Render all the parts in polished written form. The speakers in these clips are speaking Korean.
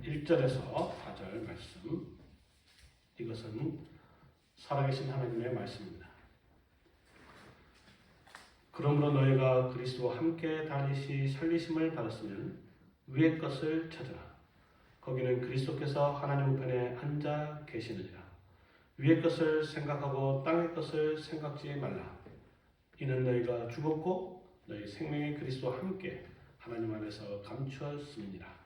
1절에서 4절 말씀, 이것은 살아계신 하나님의 말씀입니다. 그러므로 너희가 그리스도와 함께 다니시 살리심을 받았으면 위의 것을 찾으라. 거기는 그리스도께서 하나님 우편에 앉아 계시느니라. 위의 것을 생각하고 땅의 것을 생각지 말라. 이는 너희가 죽었고 너희 생명이 그리스도와 함께 하나님 안에서 감추었음이니라.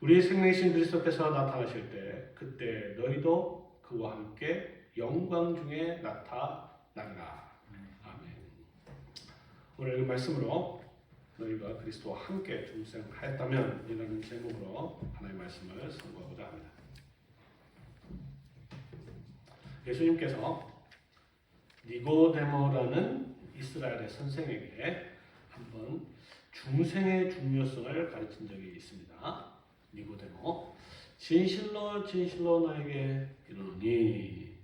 우리의 생명이신 그리스도께서 나타나실 때 그때 너희도 그와 함께 영광 중에 나타나리라. 아멘. 오늘 이 말씀으로 너희가 그리스도와 함께 중생하였다면 이라는 제목으로 하나님의 말씀을 선고하고자 합니다. 예수님께서 니고데모라는 이스라엘의 선생에게 한번 중생의 중요성을 가르친 적이 있습니다. 니고데모, 진실로 진실로 너에게 이르노니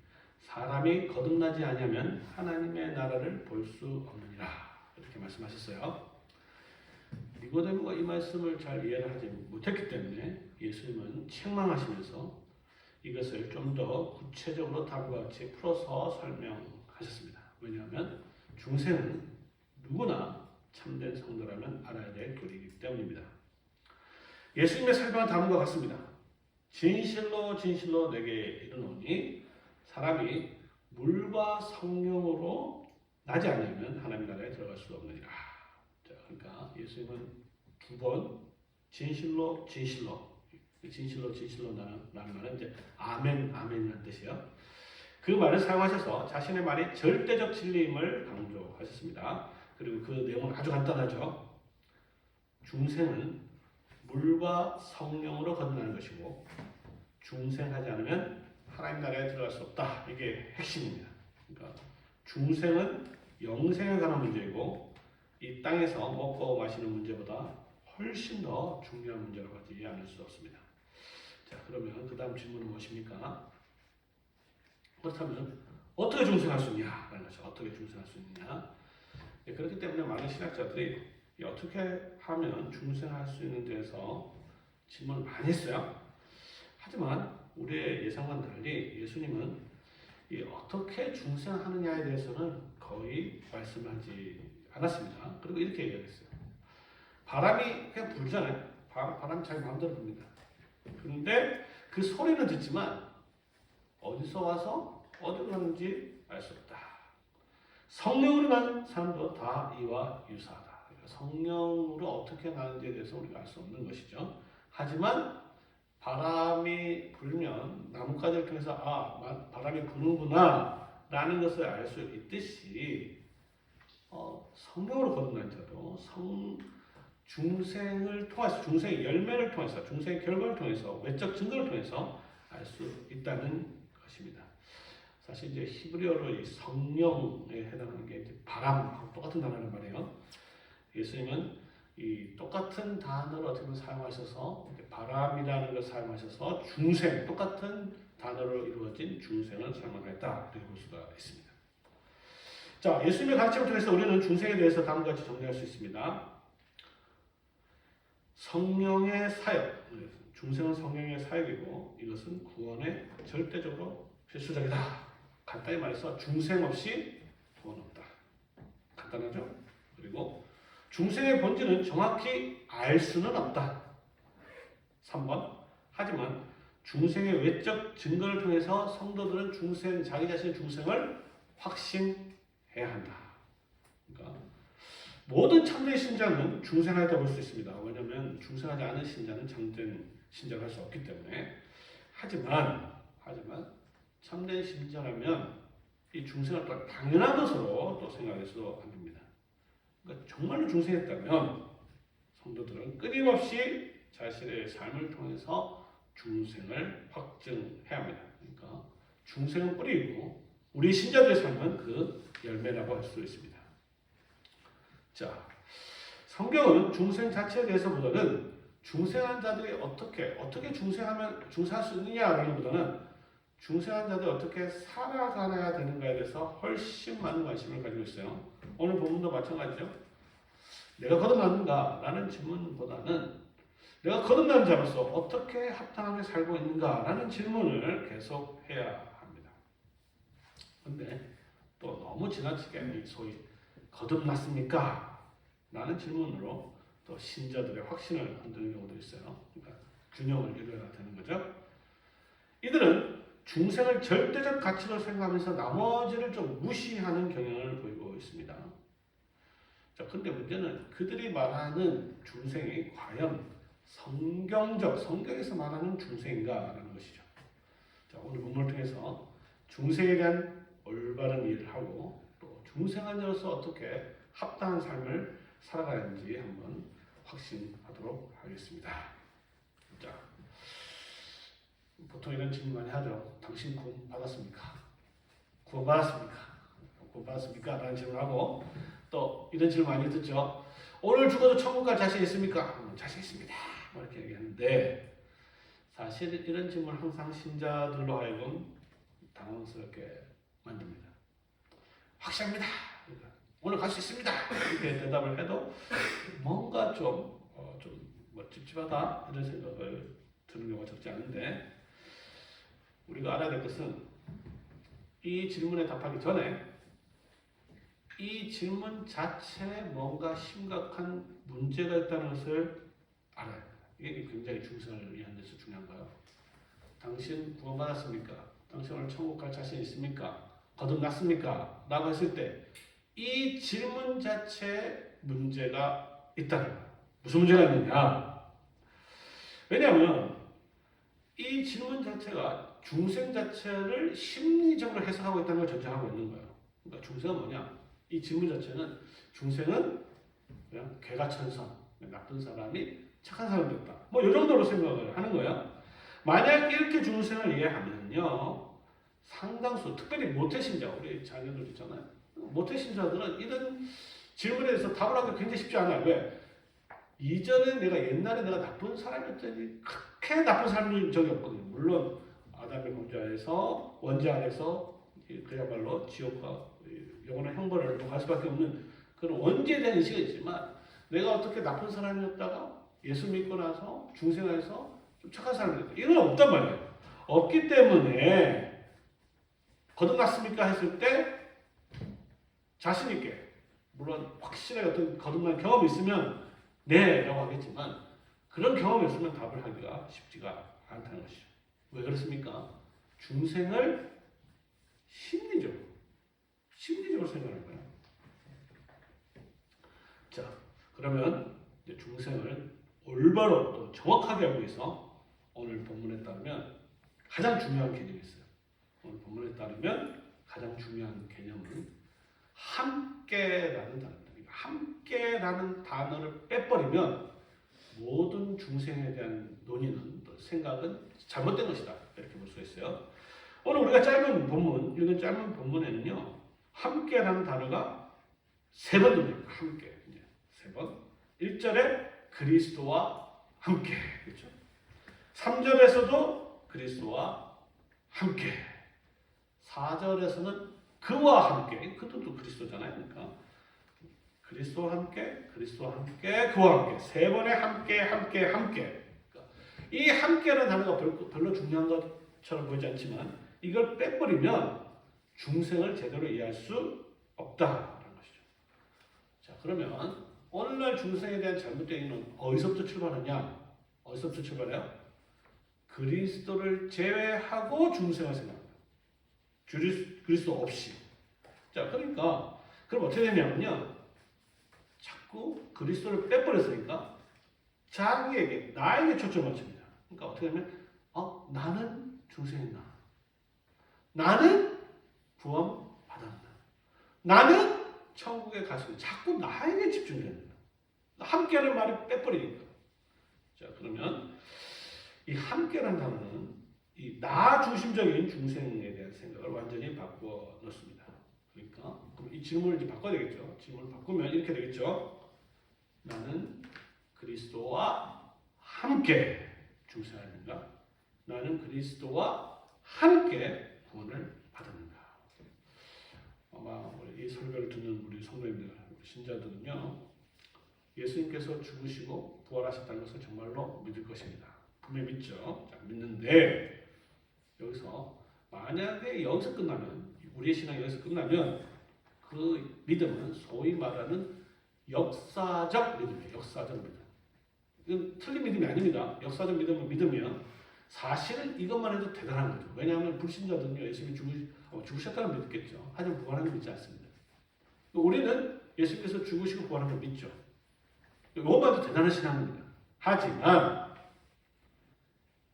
사람이 거듭나지 아니하면 하나님의 나라를 볼 수 없느니라. 이렇게 말씀하셨어요. 니고데모가 이 말씀을 잘 이해를 하지 못했기 때문에 예수님은 책망하시면서 이것을 좀 더 구체적으로 다음과 같이 풀어서 설명하셨습니다. 왜냐하면 중생은 누구나 참된 성도라면 알아야 될 교리이기 때문입니다. 예수님의 설명은 다음과 같습니다. 진실로 진실로 내게 이르노니 사람이 물과 성령으로 나지 않으면 하나님 나라에 들어갈 수 없느니라. 자, 그러니까 예수님은 두 번 진실로 진실로 나는 말은 이제 아멘 아멘이라는 뜻이요. 그 말을 사용하셔서 자신의 말이 절대적 진리임을 강조하셨습니다. 그리고 그 내용은 아주 간단하죠. 중생은 물과 성령으로 거듭나는 것이고 중생하지 않으면 하나님 나라에 들어갈 수 없다. 이게 핵심입니다. 그러니까 중생은 영생에 관한 문제이고 이 땅에서 먹고 마시는 문제보다 훨씬 더 중요한 문제라고 하지 않을 수 없습니다. 자, 그러면 그 다음 질문은 무엇입니까? 그렇다면 어떻게 중생할 수 있냐? 라는 것이죠. 어떻게 중생할 수 있느냐? 네, 그렇기 때문에 많은 신학자들이 어떻게 하면 중생할 수 있는 데서 질문을 많이 했어요. 하지만 우리의 예상과는 달리 예수님은 어떻게 중생하느냐에 대해서는 거의 말씀하지 않았습니다. 그리고 이렇게 얘기했어요. 바람이 그냥 불잖아요. 바람이 자기 마음대로 붑니다. 그런데 그 소리는 듣지만 어디서 와서 어디로 가는지 알 수 없다. 성령으로 난 사람도 다 이와 유사하다. 그러니까 성령으로 어떻게 나는지에 대해서 우리가 알 수 없는 것이죠. 하지만 바람이 불면 나뭇가지를 통해서 바람이 부는구나 라는 것을 알 수 있듯이 성령으로 거듭난 자도 중생을 통해서, 중생의 열매를 통해서, 중생의 결과를 통해서, 외적 증거를 통해서 알 수 있다는 것입니다. 사실 이제 히브리어로 이 성령에 해당하는 게 이제 바람하고 똑같은 단어란 말이에요. 예수님은 이 똑같은 단어를 어떻게 사용하셔서 바람이라는 걸 사용하셔서 중생, 똑같은 단어로 이루어진 중생을 설명했다. 이렇게 볼 수가 있습니다. 자, 예수님의 가르침을 통해서 우리는 중생에 대해서 다음과 같이 정리할 수 있습니다. 성령의 사역, 중생은 성령의 사역이고 이것은 구원에 절대적으로 필수적이다. 간단히 말해서 중생 없이 구원 없다. 간단하죠? 그리고 중생의 본질은 정확히 알 수는 없다. 3번. 하지만 중생의 외적 증거를 통해서 성도들은 자기 자신의 중생을 확신해야 한다. 그러니까 모든 참된 신자는 중생하였다고 볼 수 있습니다. 왜냐하면 중생하지 않은 신자는 참된 신자를 할 수 없기 때문에. 하지만 참된 신자라면 이 중생을 또 당연한 것으로 또 생각해서도 안 됩니다. 그러니까 정말로 중생했다면 성도들은 끊임없이 자신의 삶을 통해서 중생을 확증해야 합니다. 그러니까 중생은 뿌리이고 우리 신자들의 삶은 그 열매라고 할 수 있습니다. 자, 성경은 중생 자체에 대해서보다는 중생한 자들이 어떻게 중생할 수 있느냐라는 보다는 중생한 자들이 어떻게 살아가야 되는가에 대해서 훨씬 많은 관심을 가지고 있어요. 오늘 본문도 마찬가지죠. 내가 거듭났는가? 라는 질문보다는 내가 거듭난 자로서 어떻게 합당하게 살고 있는가라는 질문을 계속 해야 합니다. 근데 또 너무 지나치게 소위 거듭났습니까? 라는 질문으로 또 신자들의 확신을 흔드는 경우도 있어요. 그러니까 균형을 이루어야 되는 거죠. 이들은 중생을 절대적 가치로 생각하면서 나머지를 좀 무시하는 경향을 보이고 있습니다. 자, 근데 문제는 그들이 말하는 중생이 과연 성경에서 말하는 중생인가라는 것이죠. 자, 오늘 본문을 통해서 중생에 대한 올바른 이해를 하고 또 중생한 자로서 어떻게 합당한 삶을 살아가야 하는지 한번 확신하도록 하겠습니다. 자, 보통 이런 질문 많이 하죠. 당신 구원 받았습니까? 구원 받았습니까? 구원 받았습니까? 라는 질문하고 또 이런 질문 많이 듣죠. 오늘 죽어도 천국 갈 자신 있습니까? 자신 있습니다. 뭐 이렇게 얘기하는데 사실 이런 질문을 항상 신자들로 하여금 당황스럽게 만듭니다. 확실합니다. 그러니까 오늘 갈 수 있습니다. 이렇게 대답을 해도 뭔가 좀 찝찝하다 이런 생각을 드는 경우가 적지 않은데 우리가 알아야 될 것은 이 질문에 답하기 전에 이 질문 자체에 뭔가 심각한 문제가 있다는 것을 알아야 합니다. 이게 굉장히 중생을 위한 데서 중요한가요? 당신 구원받았습니까? 당신 오늘 천국 갈 자신 있습니까? 거듭났습니까? 라고 했을 때 이 질문 자체에 문제가 있다는 거예요. 무슨 문제가 있느냐? 왜냐하면 이 질문 자체가 중생 자체를 심리적으로 해석하고 있다는 걸 전제하고 있는 거예요. 그러니까 중생은 뭐냐? 이 질문 자체는 중생은 그냥 개가천선, 나쁜 사람이 착한 사람이 됐다. 뭐 이 정도로 생각을 하는 거예요. 만약 이렇게 중생을 이해하면요, 상당수, 특별히 모태신자, 우리 자녀들 있잖아요. 모태신자들은 이런 질문에 대해서 답을 하기 굉장히 쉽지 않아요. 왜? 이전에 옛날에 내가 나쁜 사람이었더니 그렇게 나쁜 사람인 적이 없거든요. 물론 아담의 범죄에서 원죄 안에서 그야말로 지옥과 영원한 형벌을 갈 수밖에 없는 그런 원죄에 대한 인식이 있지만 내가 어떻게 나쁜 사람이었다가 예수 믿고 나서 중생에서 좀 착한 사람이 됐다. 이건 없단 말이에요. 없기 때문에 거듭났습니까? 했을 때 자신 있게 물론 확실하게 어떤 거듭난 경험이 있으면 네 라고 하겠지만 그런 경험이 없으면 답을 하기가 쉽지가 않다는 것이죠. 왜 그렇습니까? 중생을 심리적으로 생각하는 거예요. 자, 그러면 이제 중생을 올바로 또 정확하게 알기 위해서 오늘 본문에 따르면 가장 중요한 개념이 있어요. 오늘 본문에 따르면 가장 중요한 개념은 함께라는 단어입니다. 함께라는 단어를 빼버리면 모든 중생에 대한 논의는 또 생각은 잘못된 것이다. 이렇게 볼 수가 있어요. 오늘 우리가 읽은 짧은 본문에는요, 함께라는 단어가 3번 들립니다. 함께. 이제 3번. 1절에 그리스도와 함께. 그렇죠? 3절에서도 그리스도와 함께. 4절에서는 그와 함께. 그것도 그리스도잖아요. 그러니까 그리스도와 함께, 그리스도와 함께, 그와 함께. 3번의 함께. 그러니까 이 함께라는 단어가 별로 중요한 것처럼 보이지 않지만 이걸 빼버리면 중생을 제대로 이해할 수 없다라는 것이죠. 자, 그러면 오늘날 중생에 대한 잘못된 이해는 어디서부터 출발하냐? 어디서부터 출발해요? 그리스도를 제외하고 중생을 생각합니다. 그리스도 없이. 자, 그러니까 그럼 어떻게 되냐면요. 자꾸 그리스도를 빼버렸으니까 자기에게, 나에게 초점을 맞춥니다. 그러니까 어떻게 하면 나는 중생이다. 나는 구원 받았다. 나는 천국에 갈 수 있다. 자꾸 나에게 집중됩니다. 함께라는 말이 빼버리니까. 자, 그러면 이 함께라는 단어는 이 나 중심적인 중생에 대한 생각을 완전히 바꿔 놓습니다. 그러니까 그럼 이 질문을 이제 바꿔야 되겠죠. 질문을 바꾸면 이렇게 되겠죠. 나는 그리스도와 함께 중생하는가? 나는 그리스도와 함께 구원을 받았는가? 아마 이 설교를 듣는 우리 성도님들, 신자들은요, 예수님께서 죽으시고 부활하셨다는 것을 정말로 믿을 것입니다. 분명히 믿죠. 자, 믿는데 여기서 만약에 여기서 끝나면 우리의 신앙이 여기서 끝나면 그 믿음은 소위 말하는 역사적 믿음이에요. 역사적 믿음. 이건 틀린 믿음이 아닙니다. 역사적 믿음을 믿으면 사실은 이것만 해도 대단한 거죠. 왜냐하면 불신자들은요, 예수님이 죽으셨다는 믿겠죠. 하지만 부활하는 걸 믿지 않습니다. 우리는 예수님께서 죽으시고 부활한 걸 믿죠. 이것만 해도 대단한 신앙입니다. 하지만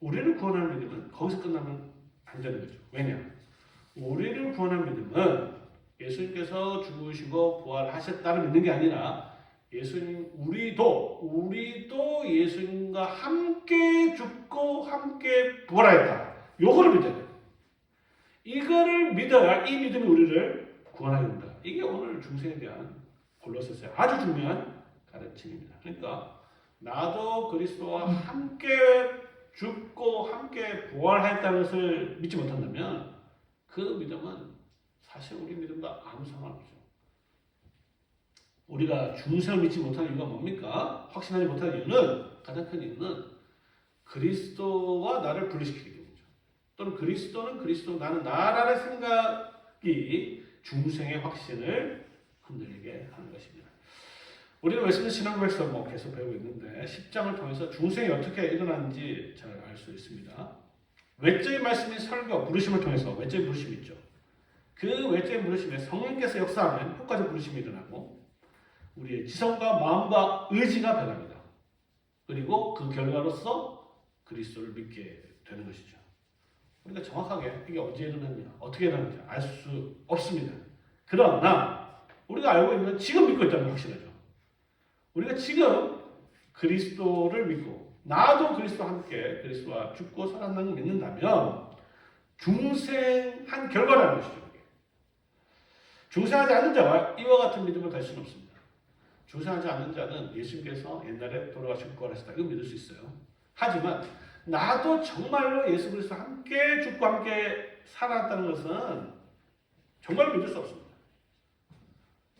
우리를 구원하는 믿음은 거기서 끝나면 안 되는 거죠. 왜냐? 우리를 구원하는 믿음은 예수님께서 죽으시고 부활하셨다를 믿는 게 아니라 우리도 예수님과 함께 죽고 함께 부활하였다. 요거를 믿어야 돼요. 이거를 믿어야 이 믿음이 우리를 구원하게 된다. 이게 오늘 중생에 대한 골로새서의 아주 중요한 가르침입니다. 그러니까 나도 그리스도와 함께 죽고 함께 부활하였다는 것을 믿지 못한다면 그 믿음은 사실 우리 믿음과 아무 상관없죠. 우리가 중생을 믿지 못하는 이유가 뭡니까? 확신하지 못하는 이유는, 가장 큰 이유는 그리스도와 나를 분리시키기 때문이죠. 또는 그리스도는 그리스도, 나는 나라는 생각이 중생의 확신을 흔들리게 하는 것입니다. 우리는 웨슬리 신앙고에서 계속 배우고 있는데 10장을 통해서 중생이 어떻게 일어나는지 잘 알 수 있습니다. 외적인 말씀인 설교, 부르심을 통해서 외적인 부르심이 있죠. 그 외적인 부르심에 성령께서 역사하면 효과적 부르심이 일어나고 우리의 지성과 마음과 의지가 변합니다. 그리고 그 결과로서 그리스도를 믿게 되는 것이죠. 우리가 정확하게 이게 언제 일어났냐, 어떻게 일어났는지 알 수 없습니다. 그러나 우리가 알고 있는 지금 믿고 있다는 건 확실하죠. 우리가 지금 그리스도를 믿고 나도 그리스도와 함께 그리스도와 죽고 살았다는 걸 믿는다면 중생한 결과라는 것이죠. 중생하지 않는 자와 이와 같은 믿음을 가질 수는 없습니다. 중생하지 않는 자는 예수님께서 옛날에 돌아가시고 부활하셨다. 이거 믿을 수 있어요. 하지만 나도 정말로 예수 그리스도와 함께 죽고 함께 살았다는 것은 정말로 믿을 수 없습니다.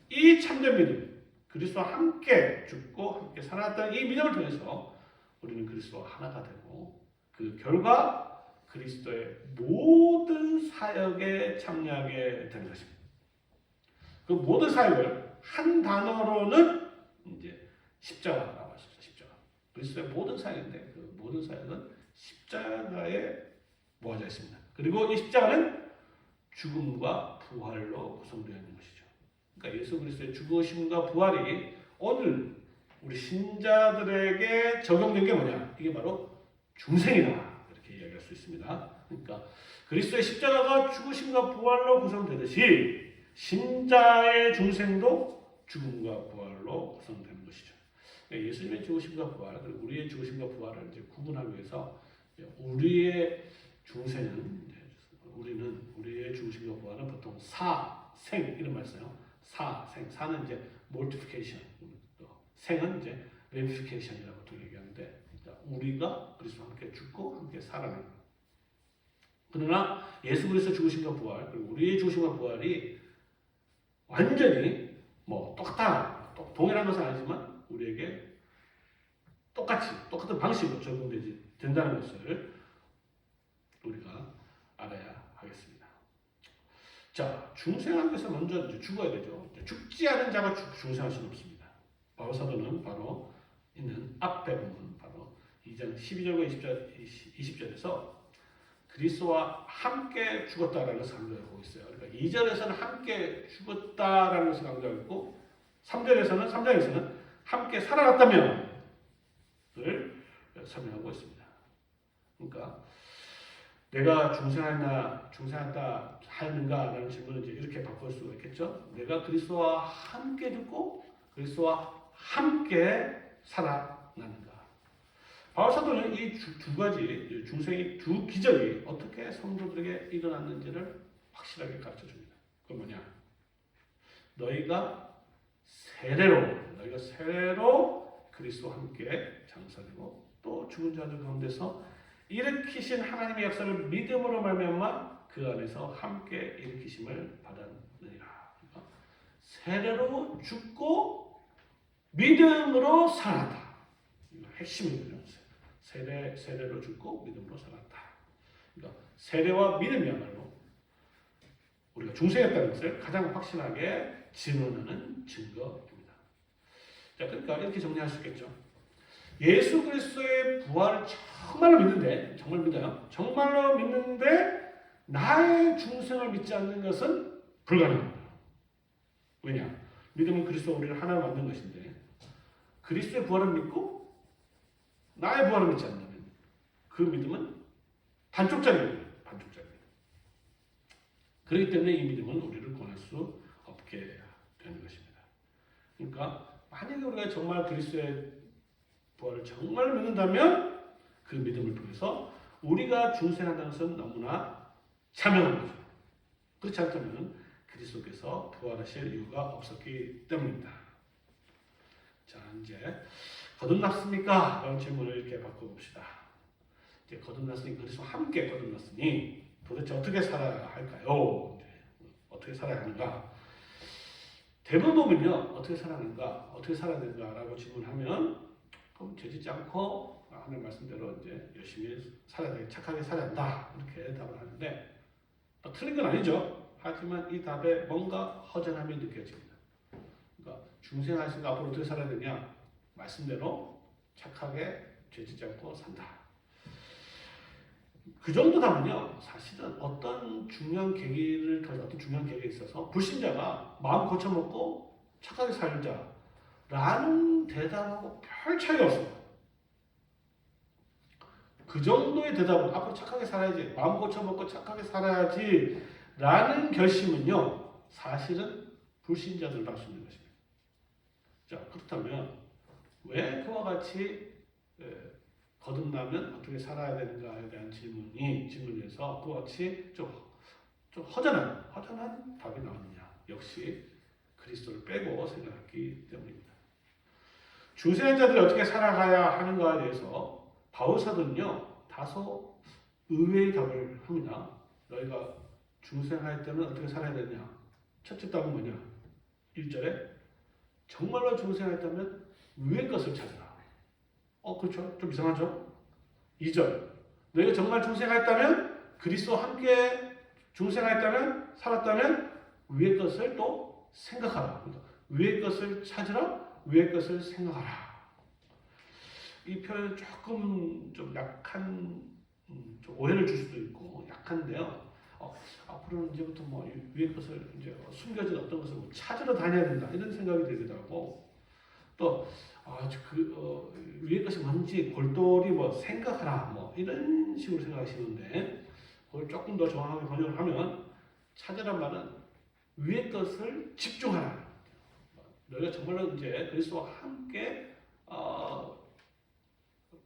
이 참된 믿음, 그리스도와 함께 죽고 함께 살았다는 이 믿음을 통해서 우리는 그리스도와 하나가 되고 그 결과 그리스도의 모든 사역에 참여하게 되는 것입니다. 그 모든 사역을 한 단어로는 이제 십자가라고 할 수 있어요. 십자가. 그리스도의 모든 사역인데 그 모든 사역은 십자가에 모아져 있습니다. 그리고 이 십자가는 죽음과 부활로 구성되어 있는 것이죠. 그러니까 예수 그리스도의 죽으심과 부활이 오늘 우리 신자들에게 적용된 게 뭐냐? 이게 바로 중생이다. 이렇게 이야기할 수 있습니다. 그러니까 그리스도의 십자가가 죽으심과 부활로 구성되듯이 신자의 중생도 죽음과 부활로 구성되는 것이죠. 예수님의 죽으심과 부활, 그리고 우리의 죽으심과 부활을 이제 구분하기 위해서 우리의 중생은 우리의 죽으심과 부활은 보통 사생 이런 말 써요. 사생, 사는 이제 mortification, 생은 이제 ramification이라고 보통 얘기하는데, 그러니까 우리가 그리스도와 함께 죽고 함께 살아나는 것. 그러나 예수 그리스도 죽으심과 부활, 그리고 우리의 죽으심과 부활이 완전히 똑같다, 동일한 것은 아니지만 우리에게 똑같은 방식으로 된다는 것을 우리가 알아야 하겠습니다. 자, 중생하기 위해서 먼저 이제 죽어야 되죠. 죽지 않은 자가 중생할 수는 없습니다. 바울 사도는 바로 있는 앞에 보면 바로 2장 12절과 20절에서 그리스도와 함께 죽었다라는 것을 강조하고 있어요. 그러니까 2절에서는 함께 죽었다라는 것을 강조하고 있고 3장에서는 함께 살아났다면을 설명하고 있습니다. 그러니까 내가 중생하다 하는가라는 질문을 이제 이렇게 바꿀 수가 있겠죠. 내가 그리스도와 함께 죽고 그리스도와 함께 살아나는가. 바울 사도는 이 두 가지 중생의 두 기적이 어떻게 성도들에게 일어났는지를 확실하게 가르쳐 줍니다. 그건 뭐냐? 너희가 세례로 그리스도와 함께 장사되고 또 죽은 자들 가운데서 일으키신 하나님의 역사를 믿음으로 말미암아 그 안에서 함께 일으키심을 받았느니라. 그러니까 세례로 죽고 믿음으로 살았다. 핵심이거든요. 세례로 죽고 믿음으로 살았다. 그러니까 세례와 믿음이야말로 우리가 중생했다는 것을 가장 확실하게 증언하는 증거입니다. 자, 그러니까 이렇게 정리할 수 있겠죠. 예수 그리스도의 부활을 정말로 믿는데, 정말 믿어요. 정말로 믿는데 나의 중생을 믿지 않는 것은 불가능합니다. 왜냐? 믿음은 그리스도와 우리를 하나 만든 것인데 그리스도의 부활을 믿고 나의 부활을 믿지 않는다면 그 믿음은 반쪽짜리입니다. 반쪽짜리. 그렇기 때문에 이 믿음은 우리를 구원할 수 없게 되는 것입니다. 그러니까 만약에 우리가 정말 그리스도의 부활을 정말 믿는다면 그 믿음을 통해서 우리가 중생한다는 것은 너무나 자명한 거죠. 그렇지 않다면 그리스도께서 부활하실 이유가 없었기 때문입니다. 자, 이제 거듭났습니까? 라는 질문을 이렇게 바꿔봅시다. 이제 거듭났으니 그리스도와 함께 거듭났으니 도대체 어떻게 살아야 할까요? 어떻게 살아야 하는가? 대부분 보면요, 어떻게 살아야 하는가, 어떻게 살아야 되는가라고 질문하면 그럼 죄짓지 않고 하는 말씀대로 이제 열심히 살아야 돼, 착하게 살아야 한다 이렇게 답을 하는데 틀린 건 아니죠. 하지만 이 답에 뭔가 허전함이 느껴집니다. 그러니까 중생하시니까 앞으로 어떻게 살아야 되냐? 말씀대로 착하게 죄짓지 않고 산다. 그 정도 답은요, 사실은 어떤 중요한 계기에 있어서 불신자가 마음 고쳐먹고 착하게 살자라는 대답하고 별 차이가 없습니다. 그 정도의 대답은 앞으로 착하게 살아야지, 마음 고쳐먹고 착하게 살아야지 라는 결심은요, 사실은 불신자들도 할 수 있는 것입니다. 자, 그렇다면 왜 그와 같이 거듭나면 어떻게 살아야 되는가에 대한 질문에서 그와 같이 좀 허전한 답이 나오느냐? 역시 그리스도를 빼고 생각했기 때문입니다. 중생한 자들이 어떻게 살아가야 하는가에 대해서 바울 사도는요, 다소 의외의 답을 합니다. 너희가 중생할 때는 어떻게 살아야 되냐? 첫째 답은 뭐냐? 1절에 정말로 중생했다면 위의 것을 찾으라. 그렇죠? 좀 이상하죠? 2절 너희가 정말 중생했다면 그리스도와 함께 중생했다면 살았다면 위의 것을 또 생각하라. 그러니까 위의 것을 찾으라. 위의 것을 생각하라. 이 표현 조금 좀 약한 좀 오해를 줄 수도 있고 약한데요. 앞으로는 이제부터 뭐 위의 것을 이제 숨겨진 어떤 것을 뭐 찾으러 다녀야 된다 이런 생각이 들기도 하고 또 위의 것이 뭔지 골똘히 뭐 생각하라 뭐 이런 식으로 생각하시는데 그걸 조금 더 정확하게 번역을 하면 찾으란 말은 위의 것을 집중하라. 너희가 정말로 이제 그리스도와 함께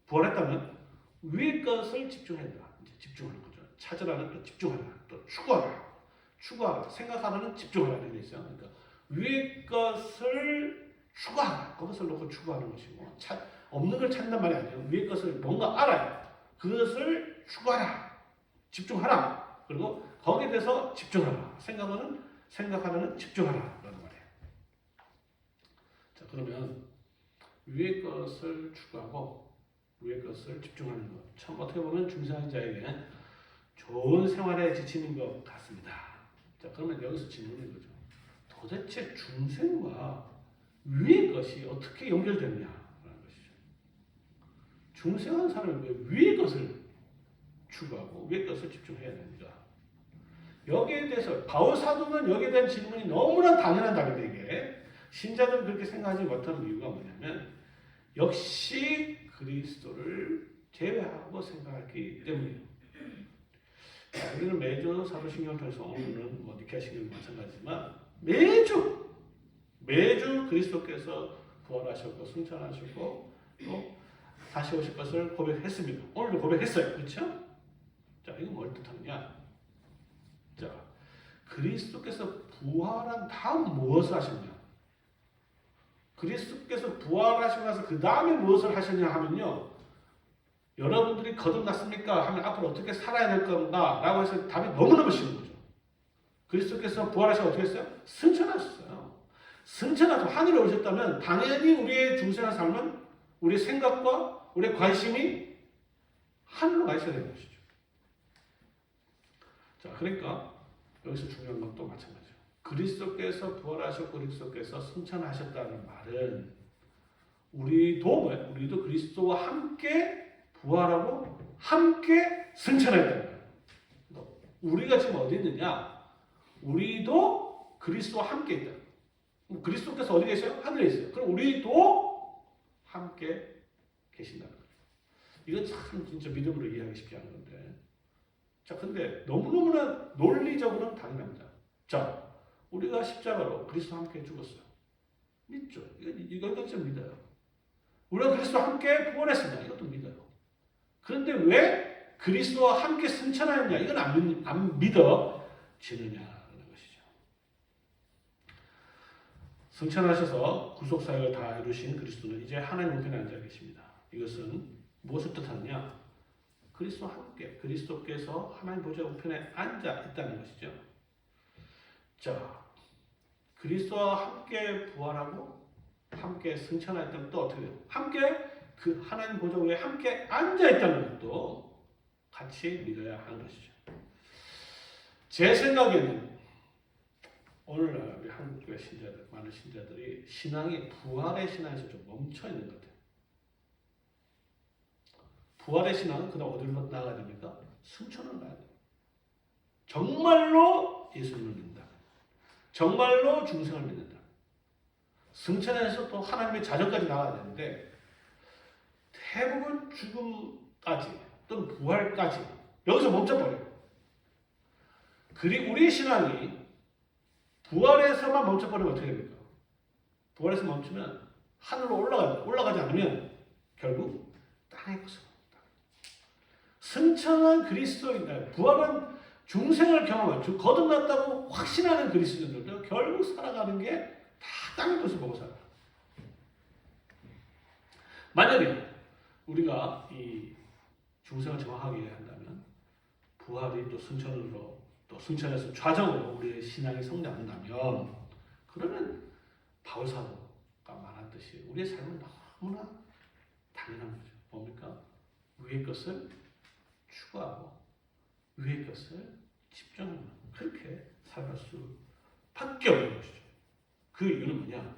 부활했다면 위의 것을 집중한다. 이제 집중하는 거죠. 찾으라는 또 집중하라, 또 추구하라, 생각하라는 집중하라 이런 게 있어요. 그러니까 위의 것을 추구하라, 그것을 놓고 추구하는 것이고 없는 걸 찾는단 말이 아니에요. 위의 것을 뭔가 알아요. 그것을 추구하라, 집중하라, 그리고 거기에 대해서 집중하라, 생각하라는 집중하라 라는 말이에요. 자, 그러면 위의 것을 추구하고 위의 것을 집중하는 것, 참 어떻게 보면 중생한 자에게 좋은 생활에 지치는 것 같습니다. 자, 그러면 여기서 질문인 거죠. 도대체 중생과 위의 것이 어떻게 연결되느냐라는 것이죠. 중생한 사람이 왜 위의 것을 추구하고 위의 것을 집중해야 되는가? 여기에 대해서 바울 사도는 여기에 대한 질문이 너무나 당연한 답인데 이게 신자들은 그렇게 생각하지 못하는 이유가 뭐냐면 역시 그리스도를 제외하고 생각했기 때문이에요. 우리는 매주 사도신경을 통해서 오늘은 뭐 니케아신경도 마찬가지지만 매주 그리스도께서 부활하셨고 승천하셨고 또 다시 오실 것을 고백했습니다. 오늘도 고백했어요. 그렇죠? 자, 이건 뭘 뜻하느냐? 자, 그리스도께서 부활한 다음 무엇을 하셨냐? 그리스도께서 부활하시고 나서 그 다음에 무엇을 하셨냐 하면요, 여러분들이 거듭났습니까? 하면 앞으로 어떻게 살아야 될 건가? 라고 해서 답이 너무너무 쉬운 거죠. 그리스도께서 부활하시고 어떻게 했어요? 승천하셨어요. 승천하셔서 하늘에 오셨다면 당연히 우리의 중생한 삶은 우리의 생각과 우리의 관심이 하늘로 가 있어야 되는 것이죠. 자, 그러니까 여기서 중요한 건 또 마찬가지죠. 그리스도께서 부활하셨고 그리스도께서 승천하셨다는 말은 우리도 뭐예요? 우리도 그리스도와 함께 부활하고 함께 승천했다는 거예요. 우리가 지금 어디 있느냐? 우리도 그리스도와 함께 있다. 그리스도께서 어디 계세요? 하늘에 있어요. 그럼 우리도 함께 계신다는 거예요. 이건 참 진짜 믿음으로 이해하기 쉽지 않은 건데. 자, 근데 너무너무나 논리적으로는 당연합니다. 자, 우리가 십자가로 그리스도와 함께 죽었어요. 믿죠? 이건 진짜 믿어요. 우리가 그리스도와 함께 부활했습니다. 이것도 믿어요. 그런데 왜 그리스도와 함께 승천하였냐? 이건 안 믿어지느냐는 것이죠. 승천하셔서 구속사역을 다 이루신 그리스도는 이제 하나님 우편에 앉아 계십니다. 이것은 무엇을 뜻하느냐? 그리스도와 함께, 그리스도께서 하나님 보좌 우편에 앉아 있다는 것이죠. 자, 그리스도와 함께 부활하고 함께 승천하였다면 또 어떻게 돼요? 함께 그 하나님 보좌 위에 함께 앉아 있다는 것도 같이 믿어야 하는 것이죠. 제 생각에는 오늘날 우리 한국교회 신자들, 많은 신자들이 신앙이 부활의 신앙에서 좀 멈춰 있는 것 같아요. 부활의 신앙은 그다음 어디로 나가야 됩니까? 승천으로 나가야 돼요. 정말로 예수님을 믿는다. 정말로 중생을 믿는다. 승천에서 또 하나님의 자정까지 나가야 되는데 대부분 죽음까지 또는 부활까지 여기서 멈춰버려요. 그리고 우리의 신앙이 부활에서만 멈춰버리면 어떻게 됩니까? 부활에서 멈추면 하늘로 올라가지 않으면 결국 땅에 거슬러 승천한 그리스도인들, 부활한 중생을 경험한, 거듭났다고 확신하는 그리스도인들도 결국 살아가는 게 다 땅의 것을 보고 살아요. 만약에 우리가 이 중생을 정확하게 한다면 부활이 또 승천으로 또 승천에서 좌정으로 우리의 신앙이 성장한다면 그러면 바울 사도가 말했듯이 우리의 삶은 너무나 당연한 거죠. 뭡니까? 위의 것을 추구하고 위의 것을 집중하는 그렇게 살아갈 수밖에 없는 것이죠. 그 이유는 뭐냐?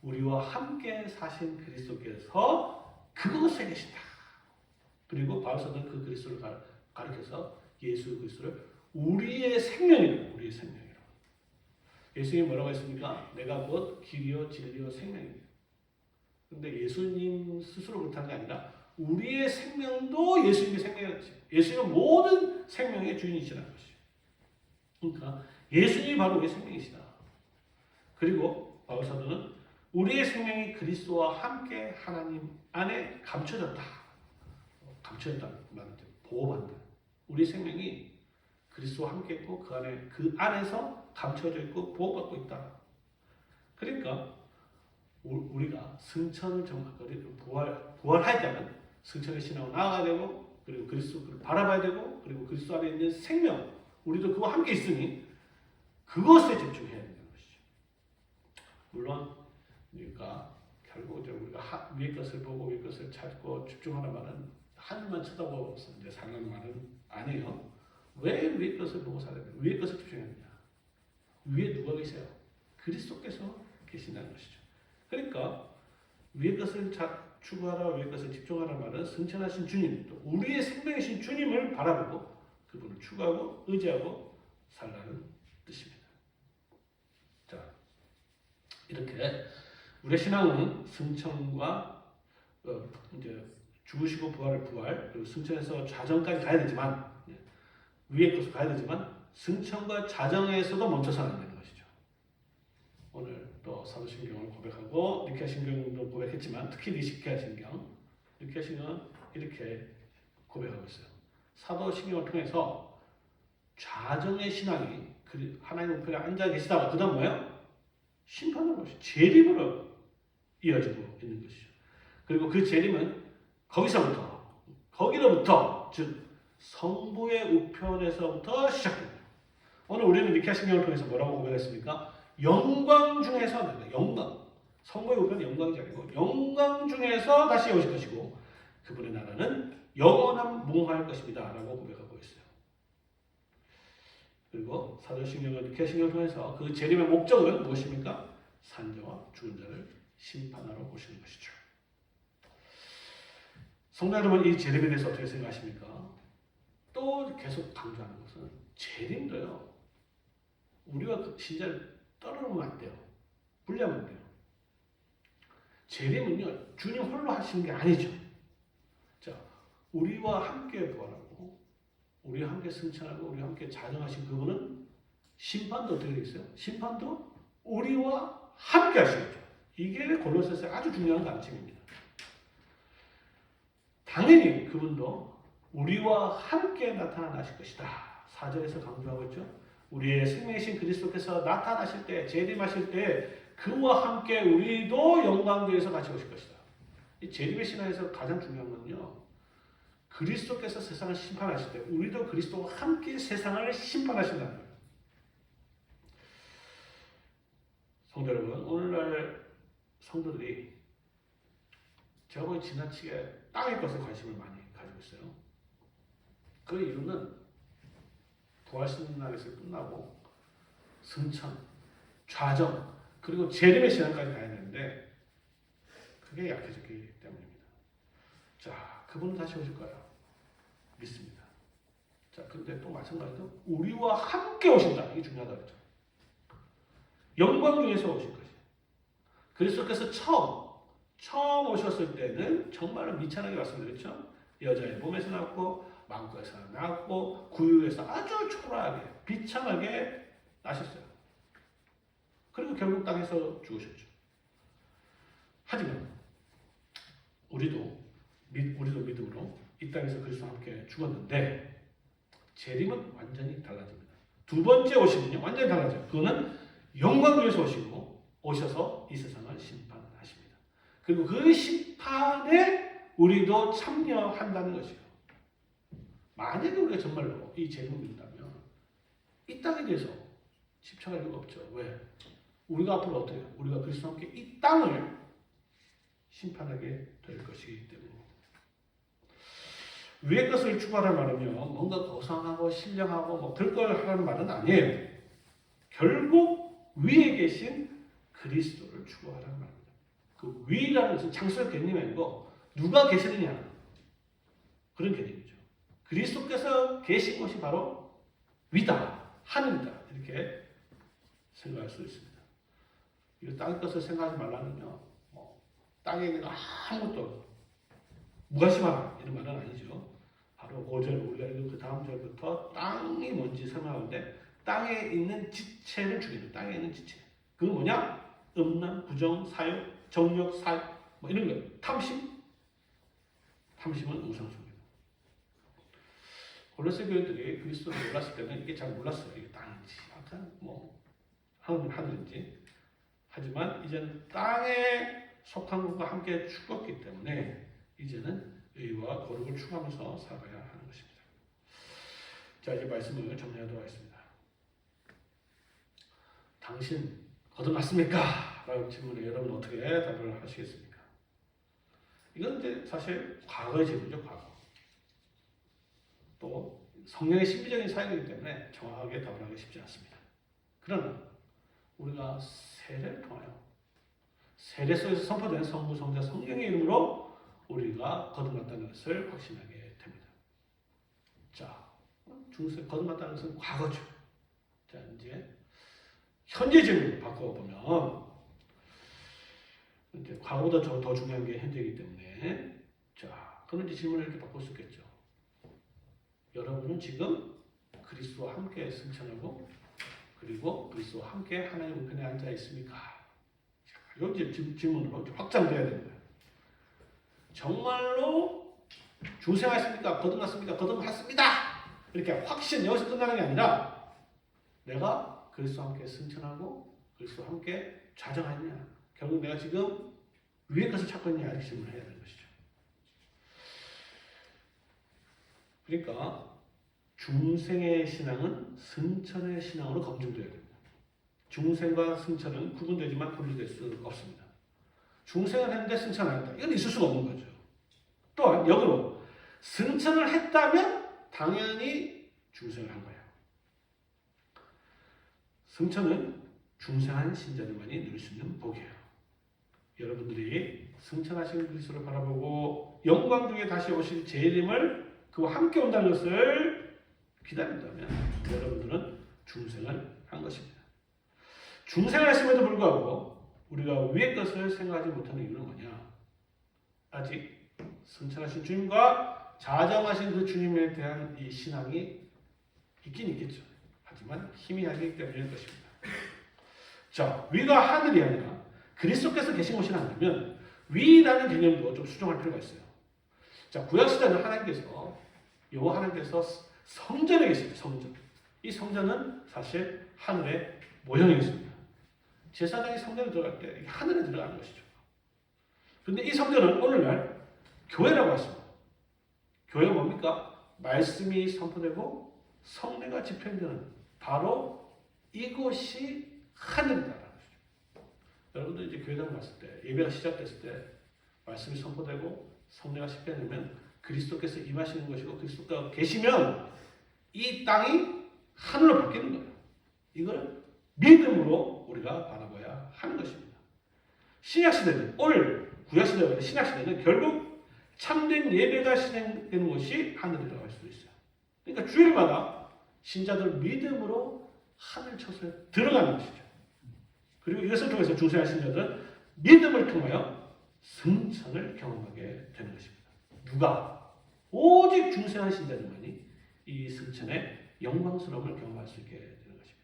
우리와 함께 사신 그리스도께서 그것에 계신다. 그리고 바울사도는 그 그리스도를 가리켜서 예수 그리스도를 우리의 생명이라고, 우리의 생명이라고. 예수님이 뭐라고 했습니까? 내가 곧 길이요 진리요 생명입니다. 그런데 예수님 스스로 그렇다는 게 아니라 우리의 생명도 예수님의 생명이었지. 예수님은 모든 생명의 주인이시라는 것이죠. 그러니까 예수님이 바로 우리의 생명이시다. 그리고 바울 사도는 우리의 생명이 그리스도와 함께 하나님 안에 감춰졌다. 감춰졌다는 말은 보호받는다. 우리 생명이 그리스도와 함께 있고 그 안에서 감춰져 있고 보호받고 있다. 그러니까 우리가 승천을 부활하였다면 승천의 신앙으로 나아가야 되고 그리고 그리스도를 바라봐야 되고 그리고 그리스도 안에 있는 생명 우리도 그와 함께 있으니 그것에 집중해야 된다는 것이죠. 물론 그러니까 결국 이제 우리가 위의 것을 보고 위의 것을 찾고 집중하는 말은 하늘만 쳐다보면서 이제 사는 말은 아니에요. 왜 위의 것을 보고 살아야 돼요? 위의 것을 집중해야 되냐? 위에 누가 계세요? 그리스도께서 계신다는 것이죠. 그러니까 위의 것을 추구하라, 위의 것을 집중하라 말은 승천하신 주님, 또 우리의 생명이신 주님을 바라보고 그분을 추구하고 의지하고 살라는 뜻입니다. 자, 이렇게 우리의 신앙은 승천과 이제 죽으시고 부활 그리고 승천에서 좌정까지 가야 되지만 위의 것으로 가야 되지만 승천과 좌정에서도 멈춰서는 안 되는 것이죠. 오늘 또 사도신경을 고백하고 니케아신경도 고백했지만 특히 니케아신경은 이렇게 고백하고 있어요. 사도신경을 통해서 좌정의 신앙이 하나님 우편에 앉아 계시다가 그 다음 뭐예요? 심판하는 것이 재림으로 이어지고 있는 것이죠. 그리고 그 재림은 거기로부터 즉 성부의 우편에서부터 시작됩니다. 오늘 우리는 니케아신경을 통해서 뭐라고 고백했습니까? 영광 중에서 영광. 성부의 우편은 영광이 아니고 영광 중에서 다시 오실 것이고 그분의 나라는 영원한 무궁할 것입니다. 라고 고백하고 있어요. 그리고 사도신경을 개신경을 통해서 그 재림의 목적은 무엇입니까? 산자와 죽은 자를 심판하러 오시는 것이죠. 성도 여러분, 이 재림에 대해서 어떻게 생각하십니까? 또 계속 강조하는 것은 재림도요. 우리가 그 신자를 떨어놓으면 안 돼요. 분리하면 안 돼요. 재림은요. 주님 홀로 하시는 게 아니죠. 자, 우리와 함께 부활하고 우리와 함께 승천하고 우리와 함께 자정하신 그분은 심판도 어떻게 되어 있어요? 심판도 우리와 함께 하시겠죠. 이게 골로새서의 아주 중요한 가르침입니다. 당연히 그분도 우리와 함께 나타나실 것이다. 4절에서 강조하고 있죠. 우리의 생명이신 그리스도께서 나타나실 때, 재림하실 때 그와 함께 우리도 영광교에서 같이 오실 것이다. 이 재림의 신앙에서 가장 중요한 건요. 그리스도께서 세상을 심판하실 때 우리도 그리스도와 함께 세상을 심판하신다는 거예요. 성도 여러분, 오늘날 성도들이 제가 보기 지나치게 땅의 것에 관심을 많이 가지고 있어요. 그 이유는 부활신날에서 끝나고 승천, 좌정, 그리고 재림의 시간까지 가야 되는데 그게 약해졌기 때문입니다. 자, 그분은 다시 오실 거예요. 믿습니다. 자, 근데 또 마찬가지로 우리와 함께 오신다. 이게 중요하다 그랬죠. 영광 중에서 오실 것이에요. 그리스도께서 처음 오셨을 때는 정말로 미천하게 왔습니다. 그렇죠? 여자의 몸에서 나왔고 망고에서 나왔고 구유에서 아주 초라하게 비참하게 나셨어요. 그리고 결국 땅에서 죽으셨죠. 하지만 우리도 믿음으로 이 땅에서 그리스도와 함께 죽었는데 재림은 완전히 달라집니다. 두 번째 오심은요 완전히 달라져요. 그거는 영광 중에서 오셔서 이 세상을 심판하십니다. 그리고 그 심판에 우리도 참여한다는 것이에요. 만약에 우리가 정말로 이 재림을 믿는다면 이 땅에 대해서 집착할 이유가 없죠. 왜? 우리가 앞으로 어떻게 해요? 우리가 그리스도와 함께 이 땅을 심판하게 될 것이기 때문에 위의 것을 추구하라는 말은요 뭔가 고상하고 신령하고 뭐 별걸 하라는 말은 아니에요. 결국 위에 계신 그리스도를 추구하라는 말입니다. 그 위라는 것은 창설 개념이 아니고 누가 계시느냐 그런 개념이죠. 그리스도께서 계신 곳이 바로 위다, 하늘이다 이렇게 생각할 수 있습니다. 이 땅의 것을 생각하지 말라면요 땅에 있는 아무것도 무관심하라 이런 말은 아니죠. 바로 5절 원래는 그 다음 절부터 땅이 뭔지 설명하는데 땅에 있는 지체를 죽이는 땅에 있는 지체. 그건 뭐냐? 음란, 부정, 사욕, 정욕, 사욕 뭐 이런 거예요. 탐심. 탐심은 우상숭배입니다. 골로새 교회들이 그리스도를 몰랐을 때는 이게 잘 몰랐어요. 이게 땅인지, 약간 뭐 하늘인지. 하지만 이제는 땅에 속한 것과 함께 죽었기 때문에 이제는 의와 거룩을 추구하면서 살아가야 하는 것입니다. 자, 이제 말씀을 정리하도록 하겠습니다. 당신 거듭났습니까? 라고 질문에 여러분 어떻게 답을 하시겠습니까? 이건 이제 사실 과거의 질문이죠, 과거. 또 성령의 신비적인 사역이기 때문에 정확하게 답을 하기 쉽지 않습니다. 그러나 우리가 세례를 통하여 세례 속에서 선포된 성부, 성자, 성령의 이름으로 우리가 거듭났다는 것을 확신하게 됩니다. 자, 중세 거듭났다는 것은 과거죠. 자, 이제 현재 질문을 바꿔보면 이제 과거보다 더 중요한 게 현재이기 때문에 자, 그럼 이제 질문을 이렇게 바꿀 수 있겠죠. 여러분은 지금 그리스도와 함께 승천하고 그리고 그리스도와 함께 하나님 우편에 앉아 있습니까? 자, 이제 질문으로 확장돼야 됩니다. 정말로 중생하십니까? 거듭났습니까? 거듭났습니다! 이렇게 확신 여기서 끝나는 게 아니라 내가 그리스도와 함께 승천하고 그리스도와 함께 좌정하느냐 결국 내가 지금 위의 것을 찾고 있느냐 이렇게 질문을 해야 되는 것이죠. 그러니까 중생의 신앙은 승천의 신앙으로 검증되어야 됩니다. 중생과 승천은 구분되지만 분리될 수 없습니다. 중생을 했는데 승천 안 했다. 이건 있을 수가 없는 거죠. 또한 역으로 승천을 했다면 당연히 중생을 한 거예요. 승천은 중생한 신자들만이 누릴 수 있는 복이에요. 여러분들이 승천하신 그리스도를 바라보고 영광 중에 다시 오실 재림을 그와 함께 온다는 것을 기다린다면 여러분들은 중생을 한 것입니다. 중생을 했음에도 불구하고 우리가 위의 것을 생각하지 못하는 이유는 뭐냐? 아직 승천하신 주님과 자정하신 그 주님에 대한 이 신앙이 있긴 있겠죠. 하지만 희미하기 때문일 것입니다. 자, 위가 하늘이 아니라 그리스도께서 계신 곳이 아니면 위라는 개념도 좀 수정할 필요가 있어요. 자, 구약시대는 하나님께서 성전에 계십니다. 성전. 이 성전은 사실 하늘의 모형이었습니다. 제사장이 성전에 들어갈 때 하늘에 들어가는 것이죠. 그런데 이 성전은 오늘날 교회라고 했습니다. 교회가 뭡니까? 말씀이 선포되고 성례가 집행되는 바로 이곳이 하늘이다라는 것이죠. 여러분들 이제 교회당 갔을 때 예배가 시작됐을 때 말씀이 선포되고 성례가 집행되면 그리스도께서 임하시는 것이고 그리스도가 계시면 이 땅이 하늘로 바뀌는 거예요. 이걸 믿음으로 우리가 바라봐야 하는 것입니다. 신약시대는 구약시대와 신약시대는 결국 참된 예배가 진행되는 곳이 하늘이라고 할 수도 있어요. 그러니까 주일마다 신자들 믿음으로 하늘 처소에 들어가는 것이죠. 그리고 이것을 통해서 중생한 신자들은 믿음을 통하여 승천을 경험하게 되는 것입니다. 누가? 오직 중생한 신자들만이 이 승천의 영광스러움을 경험할 수 있게 되는 것입니다.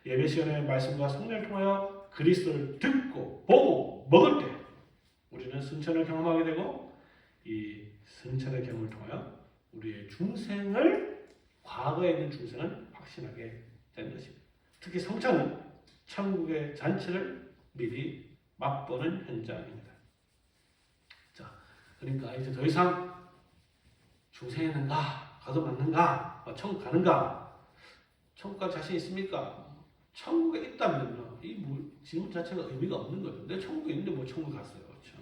예배 시간에 말씀과 성례를 통하여 그리스도를 듣고 보고 먹을 때 우리는 승천을 경험하게 되고 이 승천의 경험을 통하여 우리의 중생을 과거에 있는 중생을 확신하게 되는 것입니다. 특히 성찬은 천국의 잔치를 미리 맛보는 현장입니다. 자, 그러니까 이제 더 이상 중생이는가, 가도 맞는가, 천국 가는가, 천국 갈 자신 있습니까? 천국에 있다면 이 질문 자체가 의미가 없는 거죠. 내가 천국에 있는데 뭐 천국 갔어요, 그렇죠?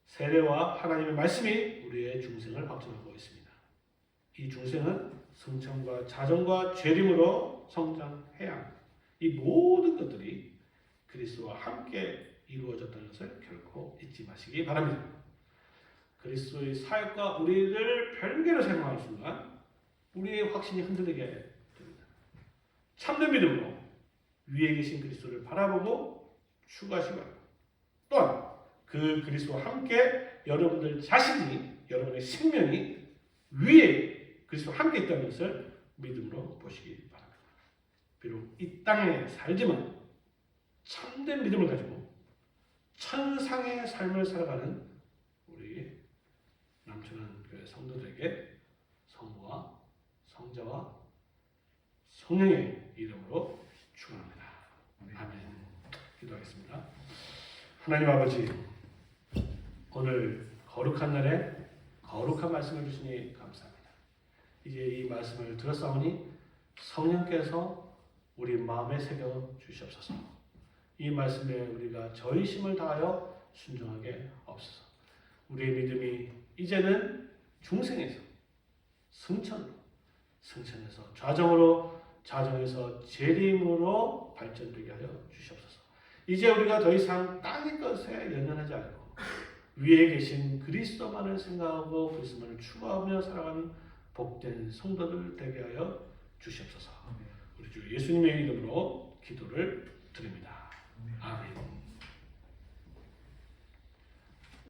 세례와 하나님의 말씀이 우리의 중생을 확증하고 있습니다. 이 중생은 성천과 자정과 재림으로 성장해야 합니다. 이 모든 것들이 그리스도와 함께 이루어졌다는 것을 결코 잊지 마시기 바랍니다. 그리스도의 사역과 우리를 별개로 생각하는 순간 우리의 확신이 흔들리게 됩니다. 참된 믿음으로 위에 계신 그리스도를 바라보고 추구하시기 바랍니다. 또한 그 그리스도와 함께 여러분들 자신이, 여러분의 생명이 위에 그리스도와 함께 있다는 것을 믿음으로 보시기 바랍니다. 비록 이 땅에 살지만 참된 믿음을 가지고 천상의 삶을 살아가는 우리 남천한 교회 성도들에게 성부와 성자와 성령의 이름으로 축원합니다. 아멘. 기도하겠습니다. 하나님 아버지, 오늘 거룩한 날에 거룩한 말씀을 주시니 감사합니다. 이제 이 말씀을 들었사오니 성령께서 우리 마음에 새겨 주시옵소서. 이 말씀에 우리가 저희심을 다하여 순종하게 없소서. 우리의 믿음이 이제는 중생에서 승천으로, 승천에서 좌정으로, 좌정에서 재림으로 발전되게 하여 주시옵소서. 이제 우리가 더 이상 땅의 것에 연연하지 않고 위에 계신 그리스도만을 생각하고 그리스도만을 추구하며 살아가는 복된 성도들 되게 하여 주시옵소서. 우리 주 예수님의 이름으로 기도를 드립니다. 아멘.